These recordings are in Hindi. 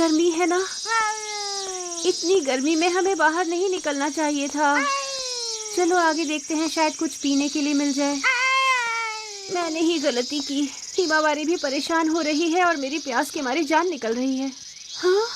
गर्मी है ना, इतनी गर्मी में हमें बाहर नहीं निकलना चाहिए था। चलो आगे देखते हैं, शायद कुछ पीने के लिए मिल जाए। मैंने ही गलती की। हिमावारी भी परेशान हो रही है और मेरी प्यास के मारे जान निकल रही है। हाँ?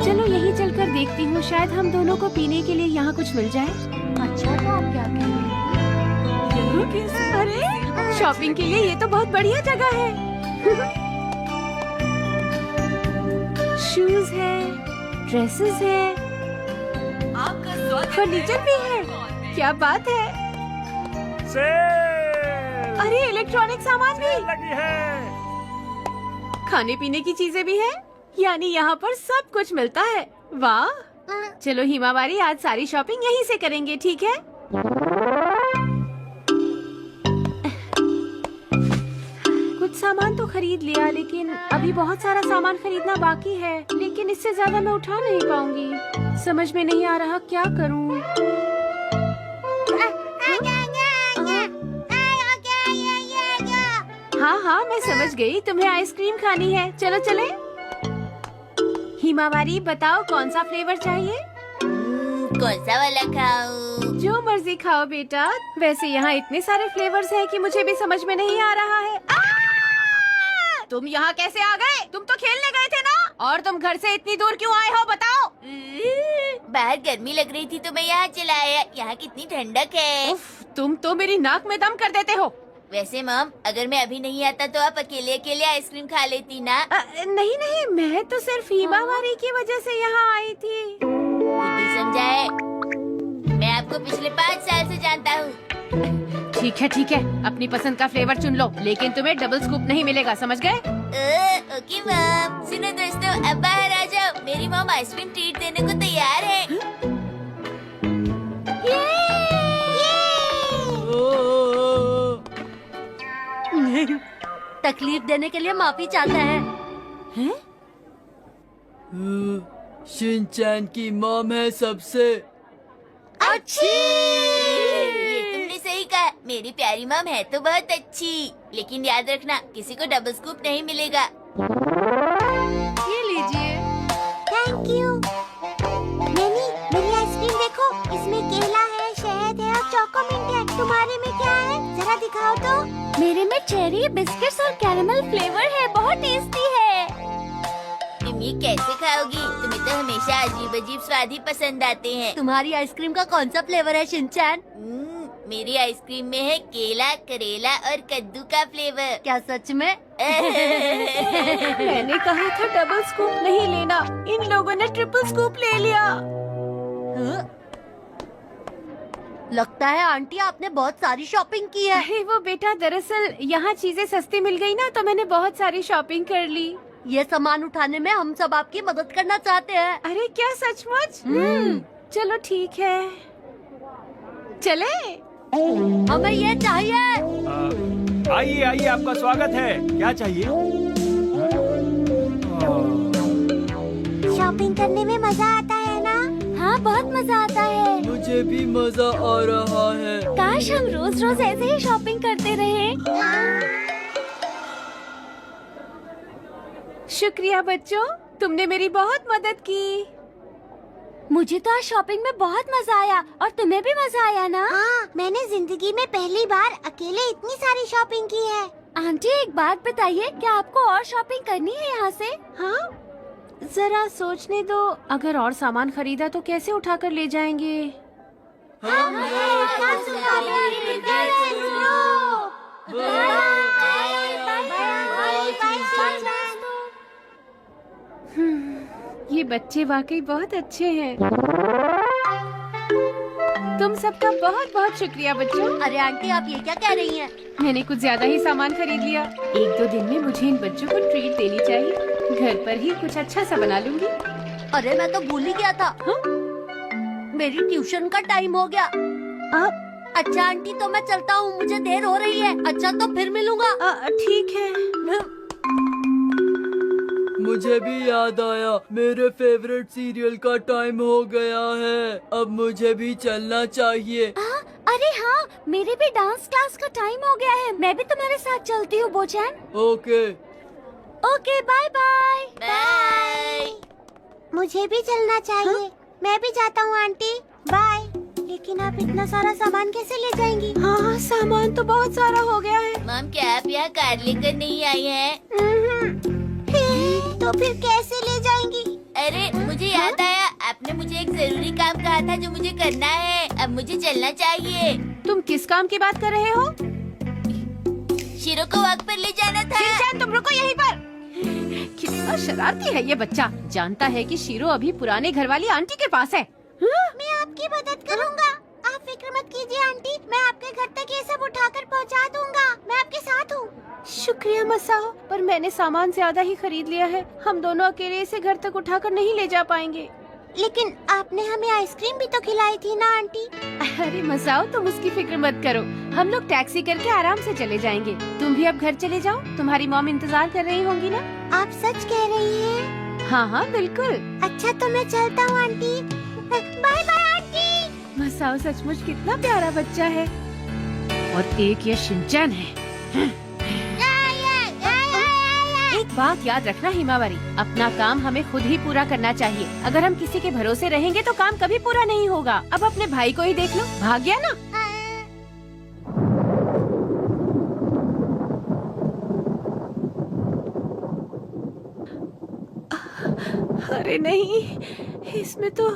चलो यहीं चलकर देखती हूँ, शायद हम दोनों को पीने के लिए यहाँ कुछ मिल जाए। अच्छा, तो आप क्या कह रहे हैं? अरे शॉपिंग के लिए ये तो बहुत बढ़िया जगह है। शूज है, ड्रेसेस है, फर्नीचर भी है। क्या बात है। अरे इलेक्ट्रॉनिक सामान भी लगी है। खाने पीने की चीजें भी है, यानी यहाँ पर सब कुछ मिलता है। वाह, चलो हिमावारी आज सारी शॉपिंग यहीं से करेंगे, ठीक है? कुछ सामान तो खरीद लिया, लेकिन अभी बहुत सारा सामान खरीदना बाकी है। लेकिन इससे ज्यादा मैं उठा नहीं पाऊंगी। समझ में नहीं आ रहा क्या करूं। हाँ हाँ, मैं समझ गई, तुम्हें आइसक्रीम खानी है। चलो चले। हिमावारी बताओ कौन सा फ्लेवर चाहिए? कौन सा वाला खाऊं? जो मर्जी खाओ बेटा। वैसे यहाँ इतने सारे फ्लेवर्स हैं कि मुझे भी समझ में नहीं आ रहा है। तुम यहाँ कैसे आ गए? तुम तो खेलने गए थे ना? और तुम घर से इतनी दूर क्यों आए हो, बताओ? बाहर गर्मी लग रही थी तो मैं यहाँ चला आया। यहाँ कितनी ठंडक है। उफ, तुम तो मेरी नाक में दम कर देते हो। वैसे मॉम, अगर मैं अभी नहीं आता तो आप अकेले अकेले आइसक्रीम खा लेती ना। नहीं नहीं, मैं तो सिर्फ हिमावारी की वजह से यहाँ आई थी। खुद समझाए, मैं आपको पिछले 5 साल से जानता हूँ। ठीक है, अपनी पसंद का फ्लेवर चुन लो, लेकिन तुम्हें डबल स्कूप नहीं मिलेगा, समझ गए? Okay mom. सुनो दोस्तों, अब बाहर आ जाओ। मेरी मॉम आइसक्रीम ट्रीट देने को तैयार है। तकलीफ देने के लिए माफी चाहता है। हैं? शिनचैन की मॉम है सबसे अच्छी। ये तुमने सही कहा। मेरी प्यारी मॉम है तो बहुत अच्छी, लेकिन याद रखना किसी को डबल स्कूप नहीं मिलेगा। ये लीजिए। Thank you. नैनी, मेरी आइसक्रीम देखो, इसमें केला है, शहद है और चोकोमिंट है। तुम्हारे में क्या है? जरा दिखाओ तो। मेरे में चेरी, बिस्किट्स और कैरेमल फ्लेवर है, बहुत टेस्टी है। तुम ये कैसे खाओगी? तुम्हें तो हमेशा अजीब अजीब स्वाद ही पसंद आते हैं। तुम्हारी आइसक्रीम का कौन सा फ्लेवर है शिनचैन? मेरी आइसक्रीम में है केला, करेला और कद्दू का फ्लेवर। क्या सच में? मैंने कहा था डबल स्कूप नहीं लेना, इन लोगों ने ट्रिपल स्कूप ले लिया। लगता है आंटी आपने बहुत सारी शॉपिंग की है। अरे वो बेटा, दरअसल यहाँ चीजें सस्ती मिल गई ना, तो मैंने बहुत सारी शॉपिंग कर ली। ये सामान उठाने में हम सब आपकी मदद करना चाहते हैं। अरे क्या सचमुच? चलो ठीक है, चले। हमें ये चाहिए। आइए आइए, आपका स्वागत है। क्या चाहिए? शॉपिंग करने में मजा आता है ना? हाँ, बहुत मजा आता है। मुझे भी मजा आ रहा है। काश हम रोज रोज ऐसे ही शॉपिंग करते रहे। शुक्रिया बच्चों, तुमने मेरी बहुत मदद की। मुझे तो आज शॉपिंग में बहुत मजा आया, और तुम्हें भी मजा आया ना? हाँ, मैंने जिंदगी में पहली बार अकेले इतनी सारी शॉपिंग की है। आंटी, एक बात बताइए, क्या आपको और शॉपिंग करनी है यहाँ से? हाँ, जरा सोचने दो। अगर और सामान खरीदा तो कैसे उठाकर ले जाएंगे? ये बच्चे वाकई बहुत अच्छे हैं। तुम सबका बहुत बहुत शुक्रिया बच्चों। अरे आंटी, आप ये क्या कह रही हैं? मैंने कुछ ज्यादा ही सामान खरीद लिया। 1-2 दिन में मुझे इन बच्चों को ट्रीट देनी चाहिए। घर पर ही कुछ अच्छा सा बना लूंगी। अरे मैं तो भूल ही गया था। हाँ? मेरी ट्यूशन का टाइम हो गया। अच्छा आंटी, तो मैं चलता हूँ, मुझे देर हो रही है। अच्छा, तो फिर मिलूंगा। ठीक है। मुझे भी याद आया, मेरे फेवरेट सीरियल का टाइम हो गया है। अब मुझे भी चलना चाहिए। अरे हाँ, मेरे भी डांस क्लास का टाइम हो गया है। मैं भी तुम्हारे साथ चलती हूँ बोचैन। Okay. Okay, bye bye. Bye. मुझे भी चलना चाहिए। मैं भी जाता हूँ आंटी, बाय। लेकिन आप इतना सारा सामान कैसे ले जाएंगी? हाँ, सामान तो बहुत सारा हो गया है। मॉम, क्या आप यहाँ कार लेकर नहीं आई हैं? तो फिर कैसे ले जाएंगी? अरे मुझे याद आया, आपने मुझे एक जरूरी काम कहा था जो मुझे करना है। अब मुझे चलना चाहिए। तुम किस काम की बात कर रहे हो? शीरो को वॉक पर ले जाना था। शिनचैन, तुम रुको यहीं पर। कितना शरारती है ये बच्चा। जानता है कि शीरो अभी पुराने घर वाली आंटी के पास है। मैं आपकी मदद करूँगा। आप फिक्र मत कीजिए आंटी, मैं आपके घर तक ये सब उठाकर पहुँचा दूँगा। मैं आपके साथ हूँ। शुक्रिया मसाओ, पर मैंने सामान ज्यादा ही खरीद लिया है। हम दोनों अकेले इसे घर तक उठाकर नहीं ले जा पाएंगे। लेकिन आपने हमें आइसक्रीम भी तो खिलाई थी ना आंटी? अरे मसाओ, तुम उसकी फिक्र मत करो। हम लोग टैक्सी करके आराम से चले जाएंगे। तुम भी अब घर चले जाओ, तुम्हारी मॉम इंतजार कर रही होंगी ना? आप सच कह रही हैं? हाँ हाँ बिल्कुल। अच्छा तो मैं चलता हूँ aunty. Bye bye aunty. Masao सचमुच कितना प्यारा बच्चा है। और एक ये शिनचैन है। एक बात याद रखना हिमावरी, अपना काम हमें खुद ही पूरा करना चाहिए। अगर हम किसी के भरोसे रहेंगे तो काम कभी पूरा नहीं होगा। अब अपने भाई को ही देख लो, भाग गया ना। अरे नहीं, इसमें तो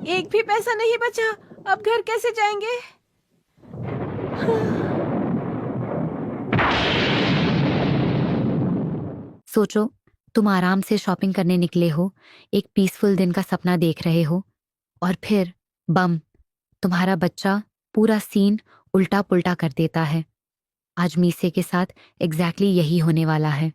एक भी पैसा नहीं बचा। अब घर कैसे जाएंगे? सोचो, तुम आराम से शॉपिंग करने निकले हो, एक पीसफुल दिन का सपना देख रहे हो, और फिर बम, तुम्हारा बच्चा पूरा सीन उल्टा पुल्टा कर देता है। आज मीसे के साथ एग्जैक्टली यही होने वाला है।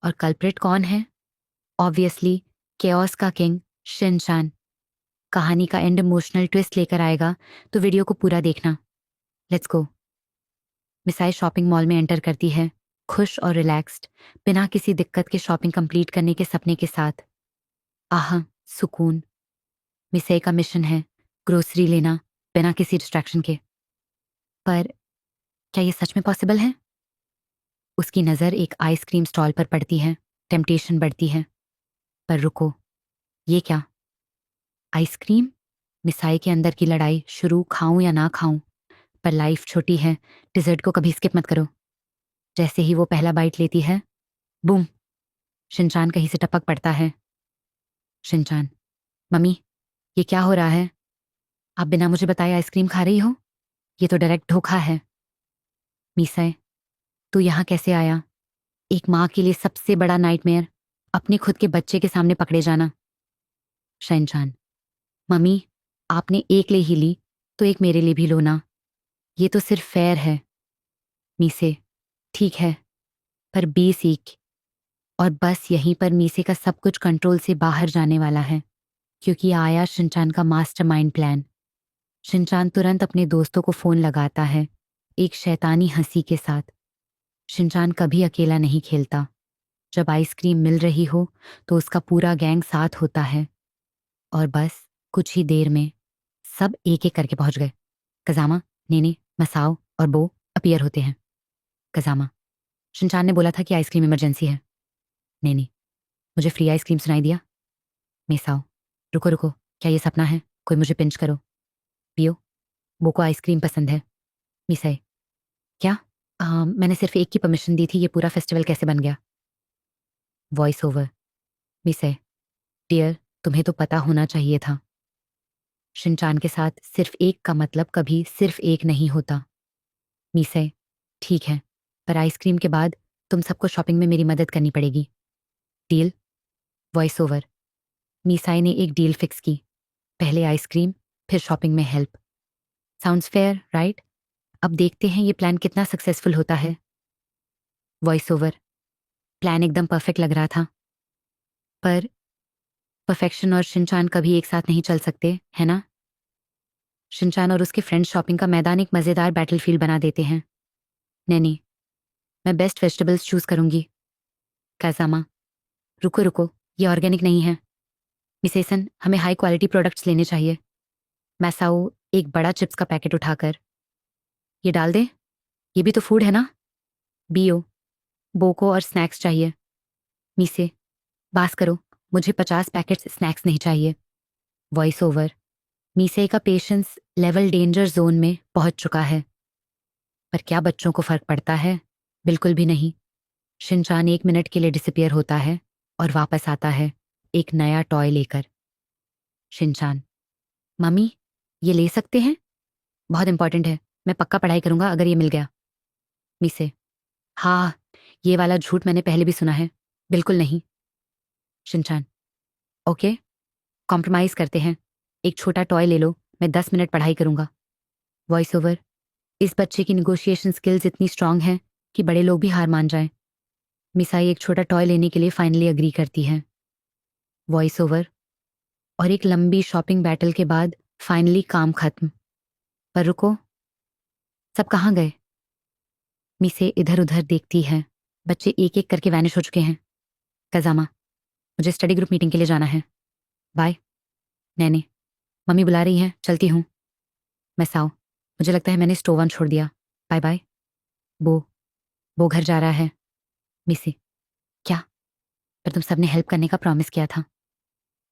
और कल्प्रिट कौन है? ऑब्वियसली केओस का किंग शिनचैन। कहानी का एंड इमोशनल ट्विस्ट लेकर आएगा, तो वीडियो को पूरा देखना। Let's go. मिसाई शॉपिंग मॉल में एंटर करती है, खुश और रिलैक्स्ड, बिना किसी दिक्कत के शॉपिंग कंप्लीट करने के सपने के साथ। आहा, सुकून। मिसाई का मिशन है ग्रोसरी लेना बिना किसी डिस्ट्रैक्शन के। पर क्या ये सच में पॉसिबल है? उसकी नज़र एक आइसक्रीम स्टॉल पर पड़ती है। टेम्पटेशन बढ़ती है, पर रुको, ये क्या? आइसक्रीम? मिसाई के अंदर की लड़ाई शुरू, खाऊं या ना खाऊं। पर लाइफ छोटी है, डिजर्ट को कभी स्किप मत करो। जैसे ही वो पहला बाइट लेती है, बूम, शिनचैन कहीं से टपक पड़ता है। शिनचैन, मम्मी, ये क्या हो रहा है? आप बिना मुझे बताए आइसक्रीम खा रही हो? ये तो डायरेक्ट धोखा है। मीसाई, तू यहाँ कैसे आया? एक माँ के लिए सबसे बड़ा नाइटमेयर, अपने खुद के बच्चे के सामने पकड़े जाना। शिनचैन, मम्मी, आपने एक ले ही ली तो एक मेरे लिए भी लो ना। ये तो सिर्फ फेयर है। मीसे, ठीक है, पर बी सीख। और बस यहीं पर मीसे का सब कुछ कंट्रोल से बाहर जाने वाला है, क्योंकि आया शिनचैन का मास्टरमाइंड प्लान। शिनचैन तुरंत अपने दोस्तों को फोन लगाता है, एक शैतानी हंसी के साथ। शिनचैन कभी अकेला नहीं खेलता। जब आइसक्रीम मिल रही हो तो उसका पूरा गैंग साथ होता है। और बस कुछ ही देर में सब एक एक करके पहुंच गए। कजामा, नेने, मसाओ और बो अपीयर होते हैं। कजामा, शिनचैन ने बोला था कि आइसक्रीम इमरजेंसी है। नेनी, मुझे फ्री आइसक्रीम सुनाई दिया। मेसाओ, रुको रुको, क्या ये सपना है? कोई मुझे पिंच करो। पियो, बो को आइसक्रीम पसंद है। मिसाई, क्या? मैंने सिर्फ एक की परमिशन दी थी, ये पूरा फेस्टिवल कैसे बन गया? Voice over. मिसाई, डियर, तुम्हें तो पता होना चाहिए था। शिनचैन के साथ सिर्फ एक का मतलब कभी सिर्फ एक नहीं होता। मीसाई, ठीक है, पर आइसक्रीम के बाद तुम सबको शॉपिंग में मेरी मदद करनी पड़ेगी। डील? Voice over. मीसाई ने एक डील फिक्स की, पहले आइसक्रीम फिर शॉपिंग में हेल्प। Sounds fair, right? अब देखते हैं ये प्लान कितना सक्सेसफुल होता है। Voice over. प्लान एकदम परफेक्ट लग रहा था, पर परफेक्शन और शिनचैन कभी एक साथ नहीं चल सकते, है ना? शिनचैन और उसके फ्रेंड्स शॉपिंग का मैदान एक मज़ेदार बैटलफील्ड बना देते हैं। नैनी, मैं बेस्ट वेजिटेबल्स चूज करूंगी। काजामा, रुको रुको, ये ऑर्गेनिक नहीं है। मिसेसन, हमें हाई क्वालिटी प्रोडक्ट्स लेने चाहिए। मैसाऊ एक बड़ा चिप्स का पैकेट उठाकर, ये डाल दे, ये भी तो फूड है ना। बीओ, बोको और स्नैक्स चाहिए। मीसे, बास करो, मुझे 50 पैकेट्स स्नैक्स नहीं चाहिए। वॉइस ओवर, मीसे का पेशेंस लेवल डेंजर जोन में पहुंच चुका है। पर क्या बच्चों को फर्क पड़ता है? बिल्कुल भी नहीं। शिनचान 1 मिनट के लिए डिसअपियर होता है और वापस आता है एक नया टॉय लेकर। शिनचान, मम्मी, ये ले सकते हैं? बहुत इंपॉर्टेंट है, मैं पक्का पढ़ाई करूंगा अगर ये मिल गया। मीसे, हाँ, ये वाला झूठ मैंने पहले भी सुना है। बिल्कुल नहीं। शिनचान, ओके, कॉम्प्रोमाइज करते हैं, एक छोटा टॉय ले लो, मैं 10 मिनट पढ़ाई करूंगा। वॉइस ओवर, इस बच्चे की निगोशिएशन स्किल्स इतनी स्ट्रांग हैं कि बड़े लोग भी हार मान जाएं। मिसाई एक छोटा टॉय लेने के लिए फाइनली अग्री करती है। वॉइस ओवर, और एक लंबी शॉपिंग बैटल के बाद फाइनली काम खत्म। पर रुको, सब कहाँ गए? मिसे इधर उधर देखती है। बच्चे एक एक करके वैनिश हो चुके हैं। कजामा, मुझे स्टडी ग्रुप मीटिंग के लिए जाना है। बाय। नैने, मम्मी बुला रही हैं, चलती हूँ। मैसाओ, मुझे लगता है मैंने स्टोव ऑन छोड़ दिया। Bye bye. वो घर जा रहा है। मिसे, क्या? पर तुम सबने हेल्प करने का प्रॉमिस किया था।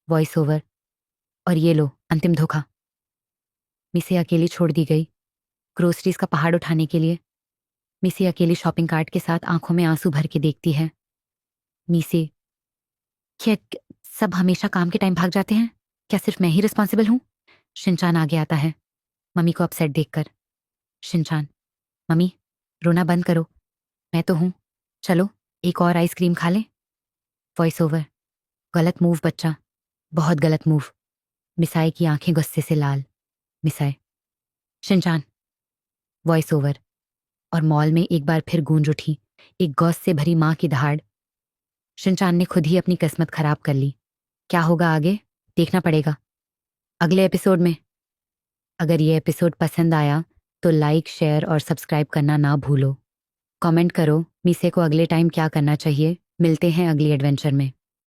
वॉइस ओवर, और ये लो अंतिम धोखा। मिसे अकेली छोड़ दी गई ग्रोसरीज का पहाड़ उठाने के लिए। मिसे अकेली शॉपिंग कार्ट के साथ आंखों में आंसू भर के देखती है। मिसे, क्या सब हमेशा काम के टाइम भाग जाते हैं? क्या सिर्फ मैं ही रिस्पॉन्सिबल हूं? शिनचान आगे आता है मम्मी को अपसेट देखकर। शिनचान, मम्मी, रोना बंद करो, मैं तो हूं, चलो एक और आइसक्रीम खा लें। वॉइस ओवर, गलत मूव बच्चा, बहुत गलत मूव। मिसाई की आंखें गुस्से से लाल। मिसाई, शिनचान। वॉइस ओवर, और मॉल में एक बार फिर गूंज उठी एक गौस से भरी मां की दहाड़। शिनचान ने खुद ही अपनी किस्मत खराब कर ली। क्या होगा आगे, देखना पड़ेगा अगले एपिसोड में। अगर ये एपिसोड पसंद आया तो लाइक, शेयर और सब्सक्राइब करना ना भूलो। कमेंट करो मीसे को अगले टाइम क्या करना चाहिए। मिलते हैं अगली एडवेंचर में।